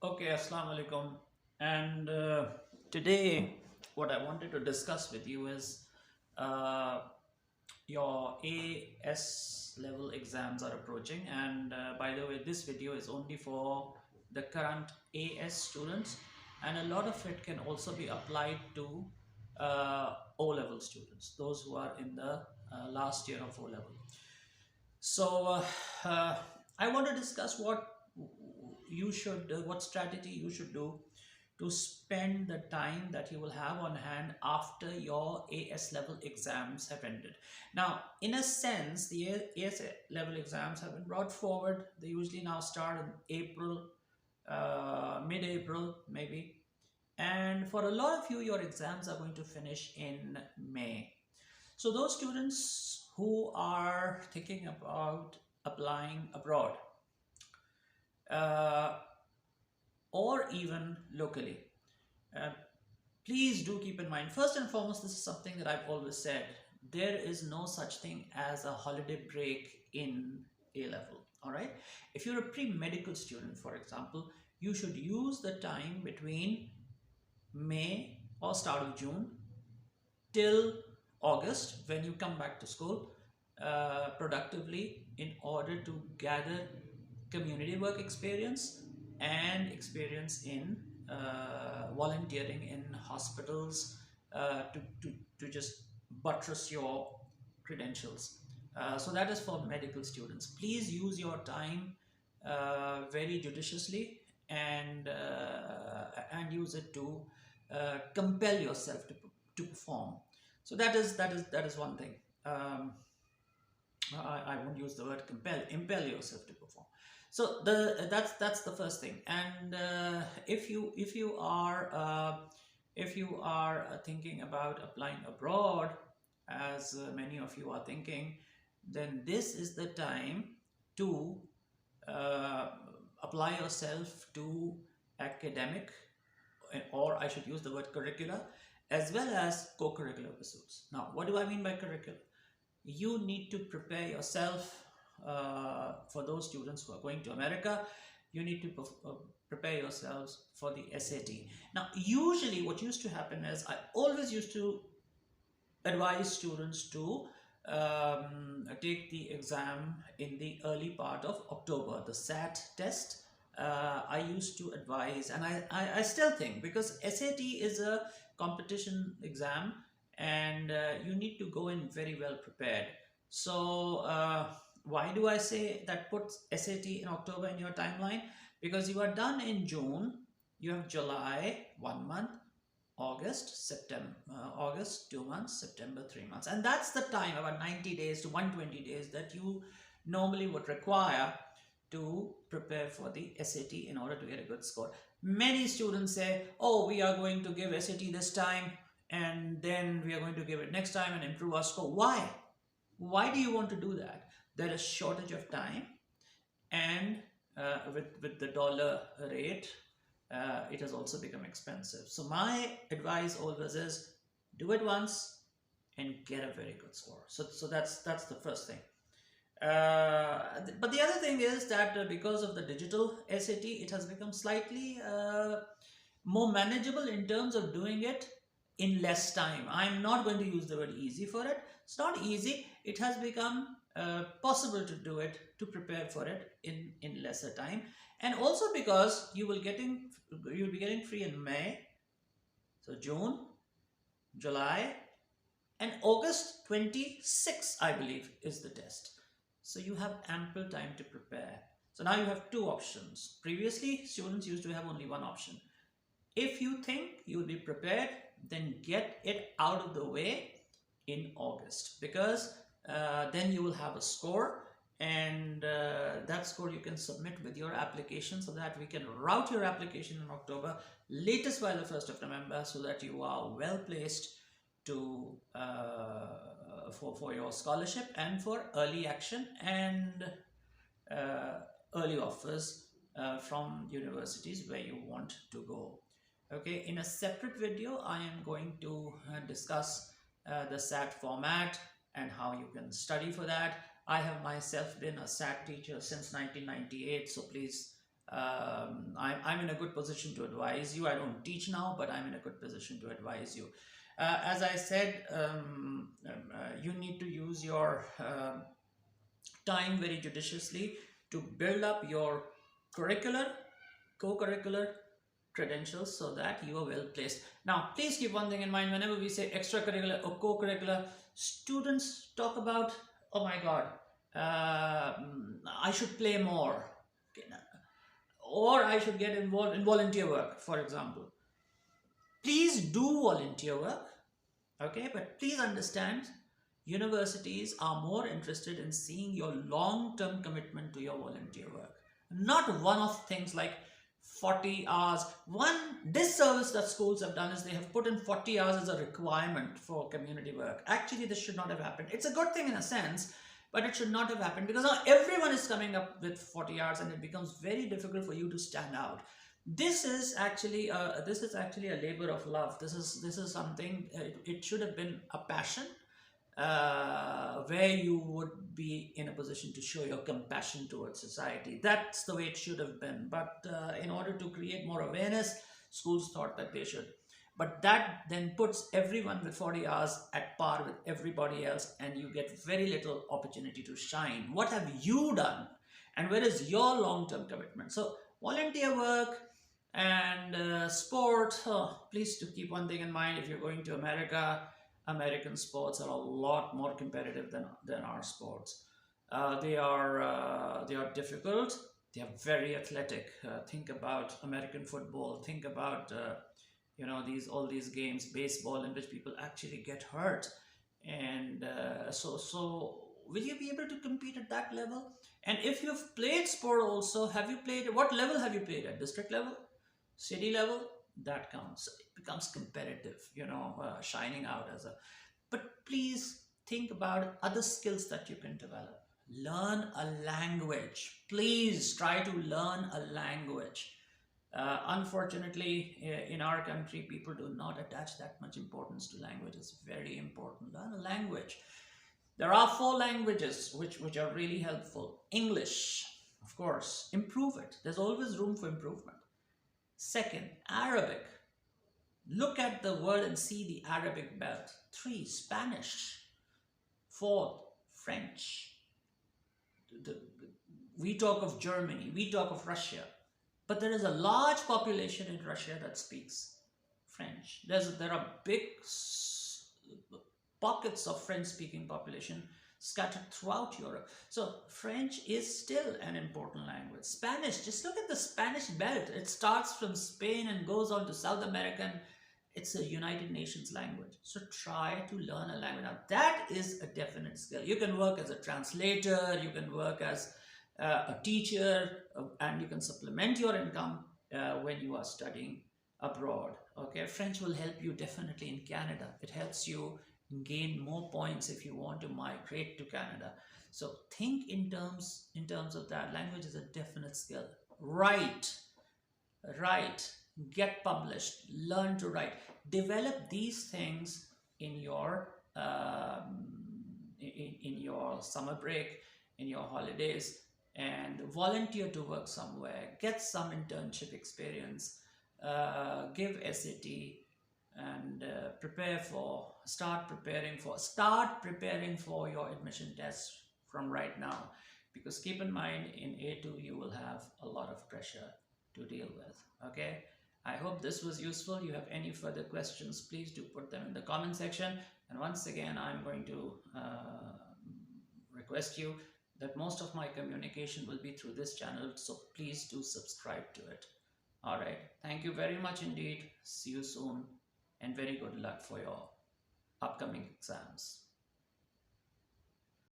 Okay, Assalamu alaikum. And today, what I wanted to discuss with you is uh, your AS level exams are approaching. And by the way, this video is only for the current AS students, and a lot of it can also be applied to O level students, those who are in the last year of O level. So I want to discuss what strategy you should do to spend the time that you will have on hand after your AS level exams have ended. Now, in a sense, the AS level exams have been brought forward. They usually now start in April, mid-April, maybe. And for a lot of you, your exams are going to finish in May. So those students who are thinking about applying abroad uh, or even locally, uh, please do keep in mind, first and foremost, this is something that I've always said. There is no such thing as a holiday break in A level. All right. If you're a pre-medical student, for example, you should use the time between May or start of June till August when you come back to school productively in order to gather community work experience and experience in volunteering in hospitals to just buttress your credentials. So that is for medical students. Please use your time very judiciously and use it to compel yourself to perform. So that is one thing. I won't use the word compel. Impel yourself to perform. So that's the first thing. And if you are thinking about applying abroad, as many of you are thinking, then this is the time to uh, apply yourself to academic, or I should use the word curricula, as well as co-curricular pursuits. Now, what do I mean by curricular? You need to prepare yourself for those students who are going to America. You need to prepare yourselves for the SAT. Now, usually what used to happen is I always used to advise students to take the exam in the early part of October, the SAT test. I used to advise, and I still think, because SAT is a competition exam and you need to go in very well prepared. So, why do I say that put SAT in October in your timeline? Because you are done in June, you have July, 1 month, August, September, August 2 months, September 3 months, and that's the time, about 90 days to 120 days, that you normally would require to prepare for the SAT in order to get a good score. Many students say, "Oh, we are going to give SAT this time, and then we are going to give it next time and improve our score." Why? Why do you want to do that? There is shortage of time, and with the dollar rate, it has also become expensive. So my advice always is, do it once and get a very good score. So that's the first thing. But the other thing is that because of the digital SAT, it has become slightly more manageable in terms of doing it in less time. I'm not going to use the word easy for it. It's not easy. It has become possible to do it, to prepare for it in lesser time, and also because you'll be getting free in May, so June, July, and August 26, I believe, is the test. So you have ample time to prepare. So now you have two options. Previously, students used to have only one option. If you think you will be prepared, then get it out of the way in August, because then you will have a score, and that score you can submit with your application, so that we can route your application in October, latest by the 1st of November, so that you are well placed to for your scholarship and for early action and uh, early offers from universities where you want to go. Okay, in a separate video, I am going to discuss the SAT format and how you can study for that. I have myself been a SAT teacher since 1998, so please, I'm in a good position to advise you. I don't teach now, but I'm in a good position to advise you. As I said, you need to use your time very judiciously to build up your curricular, co-curricular credentials so that you are well placed. Now, please keep one thing in mind whenever we say extracurricular or co-curricular, students talk about, oh my God, I should play more, or I should get involved in volunteer work, for example. Please do volunteer work, okay? But please understand, universities are more interested in seeing your long-term commitment to your volunteer work, not one-off things like 40 hours. One disservice that schools have done is they have put in 40 hours as a requirement for community work. Actually, this should not have happened. It's a good thing in a sense, but it should not have happened, because now everyone is coming up with 40 hours and it becomes very difficult for you to stand out. This is actually a labor of love. This is something, it should have been a passion, where you would be in a position to show your compassion towards society. That's the way it should have been. But in order to create more awareness, schools thought that they should. But that then puts everyone with 40 hours at par with everybody else, and you get very little opportunity to shine. What have you done? And where is your long-term commitment? So volunteer work and sport, please to keep one thing in mind. If you're going to America, American sports are a lot more competitive than our sports. They are difficult. They are very athletic. Think about American football. Think about all these games, baseball, in which people actually get hurt. And so will you be able to compete at that level? And if you've played sport also, what level have you played at? District level, city level? That counts. It becomes competitive, shining out as a. But please think about other skills that you can develop. Learn a language. Please try to learn a language. Unfortunately, in our country, people do not attach that much importance to language. It's very important. Learn a language. There are 4 languages which are really helpful. English, of course, improve it. There's always room for improvement. Second, Arabic. Look at the world and see the Arabic belt. 3, Spanish. 4, French. We talk of Germany, we talk of Russia, but there is a large population in Russia that speaks French. There are big pockets of French-speaking population scattered throughout Europe. So French is still an important language. Spanish, just look at the Spanish belt. It starts from Spain and goes on to South America. It's a United Nations language. So try to learn a language. Now that is a definite skill. You can work as a translator, you can work as a teacher, and you can supplement your income when you are studying abroad. Okay, French will help you definitely in Canada. It helps you gain more points if you want to migrate to Canada. So think in terms of that. Language is a definite skill. Write, get published, learn to write. Develop these things in your summer break, in your holidays, and volunteer to work somewhere. Get some internship experience. Give SAT. And start preparing for your admission tests from right now, because keep in mind, in A2 you will have a lot of pressure to deal with. Okay, I hope this was useful. You have any further questions, please do put them in the comment section. And once again, I'm going to request you that most of my communication will be through this channel, so please do subscribe to it. All right, thank you very much indeed. See you soon, and very good luck for your upcoming exams.